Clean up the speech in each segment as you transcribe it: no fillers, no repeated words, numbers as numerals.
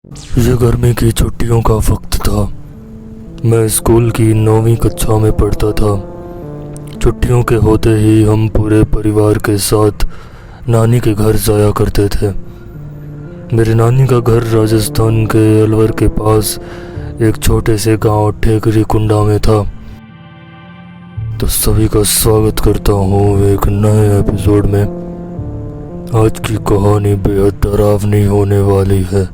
ये गर्मी की छुट्टियों का वक्त था। मैं स्कूल की 9वीं कक्षा में पढ़ता था। छुट्टियों के होते ही हम पूरे परिवार के साथ नानी के घर जाया करते थे। मेरी नानी का घर राजस्थान के अलवर के पास एक छोटे से गांव ठेकरी कुंडा में था। तो सभी का स्वागत करता हूँ एक नए एपिसोड में। आज की कहानी बेहद डरावनी होने वाली है,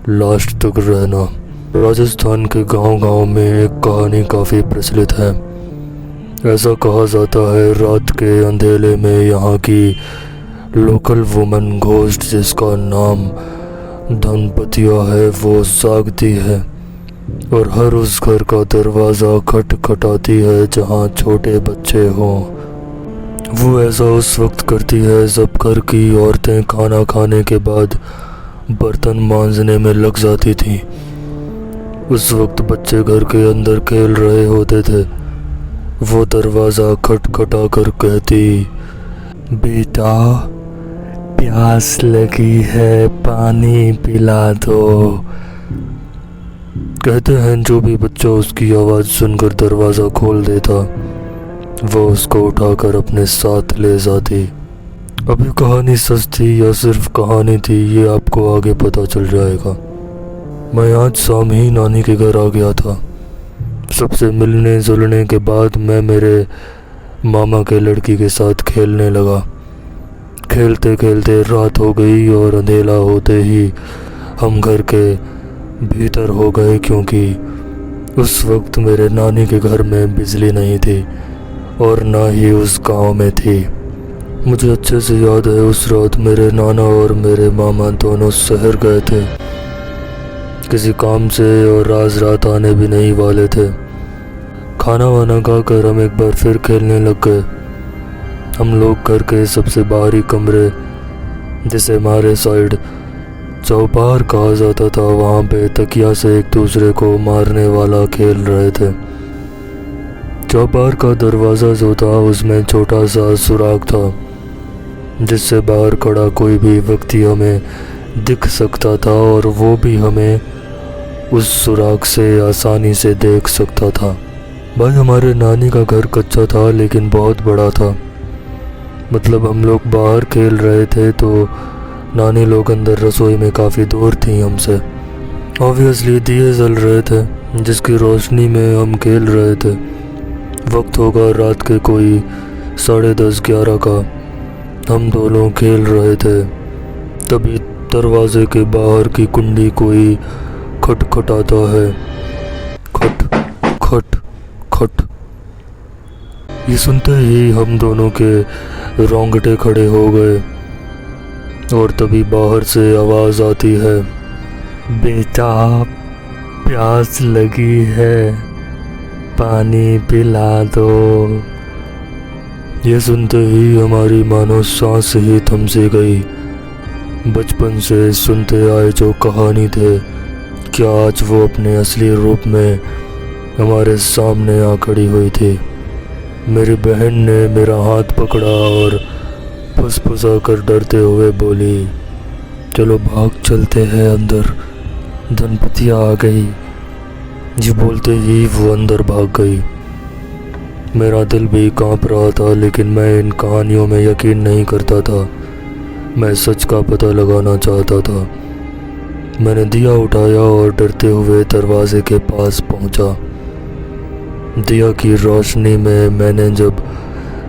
लास्ट तक रहना। राजस्थान के गांव-गांव में एक कहानी काफ़ी प्रचलित है। ऐसा कहा जाता है रात के अंधेले में यहाँ की लोकल वुमन घोस्ट, जिसका नाम धनपतिया है, वो जागती है और हर उस घर का दरवाज़ा खटखटाती है जहाँ छोटे बच्चे हों। वो ऐसा उस वक्त करती है जब घर की औरतें खाना खाने के बाद बर्तन मांजने में लग जाती थीं। उस वक्त बच्चे घर के अंदर खेल रहे होते थे। वो दरवाज़ा खटखटा कर कहती, बेटा प्यास लगी है, पानी पिला दो। कहते हैं जो भी बच्चा उसकी आवाज़ सुनकर दरवाज़ा खोल देता, वो उसको उठाकर अपने साथ ले जाती। अब ये कहानी सच थी या सिर्फ कहानी थी, ये आपको आगे पता चल जाएगा। मैं आज शाम ही नानी के घर आ गया था। सबसे मिलने जुलने के बाद मैं मेरे मामा के लड़की के साथ खेलने लगा। खेलते खेलते रात हो गई और अंधेरा होते ही हम घर के भीतर हो गए, क्योंकि उस वक्त मेरे नानी के घर में बिजली नहीं थी और ना ही उस गांव में थी। मुझे अच्छे से याद है उस रात मेरे नाना और मेरे मामा दोनों शहर गए थे किसी काम से, और आज रात आने भी नहीं वाले थे। खाना वाना खाकर हम एक बार फिर खेलने लग गए। हम लोग घर के सबसे बाहरी कमरे, जिसे हमारे साइड चौपार कहा जाता था, वहाँ पे तकिया से एक दूसरे को मारने वाला खेल रहे थे। चौपार का दरवाज़ा जो था उसमें छोटा सा सुराख था, जिससे बाहर खड़ा कोई भी व्यक्ति हमें दिख सकता था और वो भी हमें उस सुराख से आसानी से देख सकता था। भाई हमारे नानी का घर कच्चा था लेकिन बहुत बड़ा था। मतलब हम लोग बाहर खेल रहे थे तो नानी लोग अंदर रसोई में काफ़ी दूर थी हमसे। ऑब्वियसली दिए जल रहे थे जिसकी रोशनी में हम खेल रहे थे। वक्त होगा रात के कोई 10:30-11 का। हम दोनों खेल रहे थे, तभी दरवाजे के बाहर की कुंडी कोई खटखटाता है। खट खट खट। ये सुनते ही हम दोनों के रोंगटे खड़े हो गए और तभी बाहर से आवाज़ आती है, बेटा प्यास लगी है, पानी पिला दो। ये सुनते ही हमारी मानो सांस ही थम सी गई। बचपन से सुनते आए जो कहानी थे, क्या आज वो अपने असली रूप में हमारे सामने आ खड़ी हुई थी। मेरी बहन ने मेरा हाथ पकड़ा और फुसफुसा कर डरते हुए बोली, चलो भाग चलते हैं अंदर, धनपतिया आ गई। जी बोलते ही वो अंदर भाग गई। मेरा दिल भी कांप रहा था, लेकिन मैं इन कहानियों में यकीन नहीं करता था। मैं सच का पता लगाना चाहता था। मैंने दिया उठाया और डरते हुए दरवाजे के पास पहुंचा। दिया की रोशनी में मैंने जब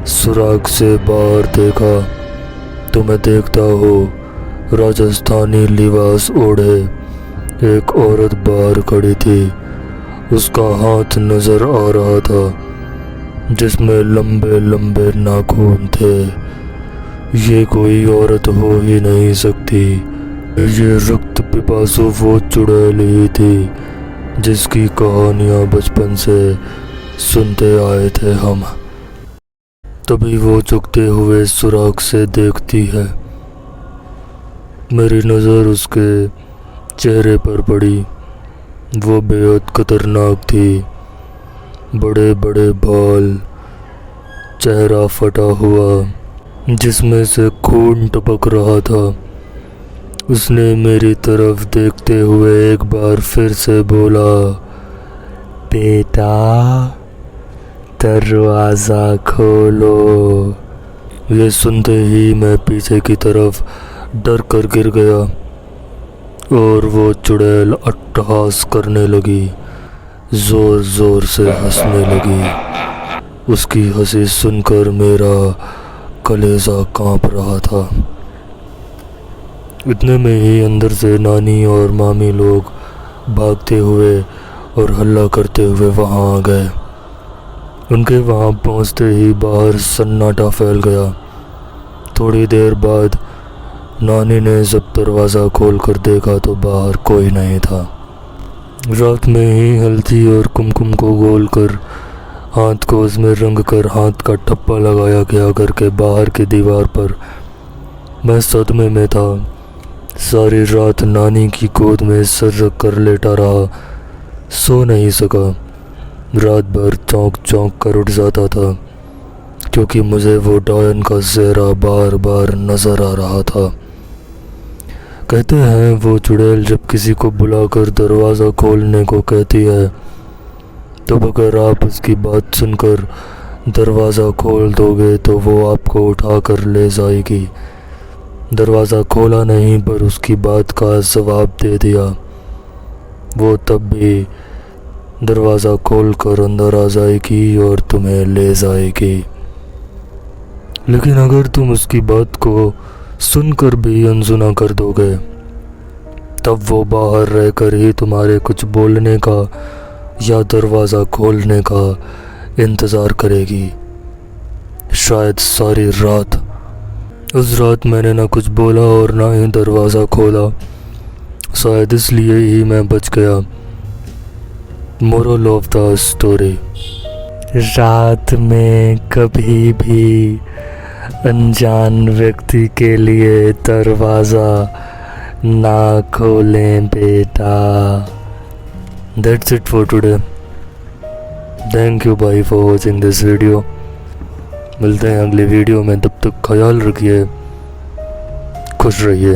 सुराख से बाहर देखा तो मैं देखता हूँ राजस्थानी लिबास ओढ़े एक औरत बाहर खड़ी थी। उसका हाथ नज़र आ रहा था जिसमें लंबे लंबे नाखून थे। ये कोई औरत हो ही नहीं सकती। ये रक्त पिपासु वो चुड़ैल ही थी जिसकी कहानियाँ बचपन से सुनते आए थे हम। तभी वो झुकते हुए सुराख से देखती है। मेरी नज़र उसके चेहरे पर पड़ी। वो बेहद खतरनाक थी। बड़े बड़े बाल, चेहरा फटा हुआ जिसमें से खून टपक रहा था, उसने मेरी तरफ देखते हुए एक बार फिर से बोला, बेटा दरवाज़ा खोलो। ये सुनते ही मैं पीछे की तरफ डर कर गिर गया और वो चुड़ैल अट्टहास करने लगी, ज़ोर ज़ोर से हंसने लगी। उसकी हंसी सुनकर मेरा कलेजा कांप रहा था। इतने में ही अंदर से नानी और मामी लोग भागते हुए और हल्ला करते हुए वहाँ आ गए। उनके वहाँ पहुँचते ही बाहर सन्नाटा फैल गया। थोड़ी देर बाद नानी ने जब दरवाज़ा खोल कर देखा तो बाहर कोई नहीं था। रात में ही हल्दी और कुमकुम को गोल कर हाथ को उसमें रंग कर हाथ का ठप्पा लगाया गया करके बाहर की दीवार पर मैं सदमे में था। सारी रात नानी की गोद में सर रख कर लेटा रहा, सो नहीं सका। रात भर चौंक चौंक कर उठ जाता था क्योंकि मुझे वो डायन का चेहरा बार बार नज़र आ रहा था। कहते हैं वो चुड़ैल जब किसी को बुलाकर दरवाज़ा खोलने को कहती है तो अगर आप उसकी बात सुनकर दरवाज़ा खोल दोगे तो वो आपको उठा कर ले जाएगी। दरवाज़ा खोला नहीं पर उसकी बात का जवाब दे दिया, वो तब भी दरवाज़ा खोल कर अंदर आ जाएगी और तुम्हें ले जाएगी। लेकिन अगर तुम उसकी बात को सुनकर भी अनसुना कर दोगे तब वो बाहर रहकर ही तुम्हारे कुछ बोलने का या दरवाज़ा खोलने का इंतज़ार करेगी। शायद सारी रात। उस रात मैंने ना कुछ बोला और ना ही दरवाज़ा खोला, शायद इसलिए ही मैं बच गया। मोरल ऑफ द स्टोरी, रात में कभी भी अनजान व्यक्ति के लिए दरवाज़ा ना खोलें बेटा। That's it for today. Thank you भाई for watching this video. मिलते हैं अगली वीडियो में, तब तक ख्याल रखिए, खुश रहिए।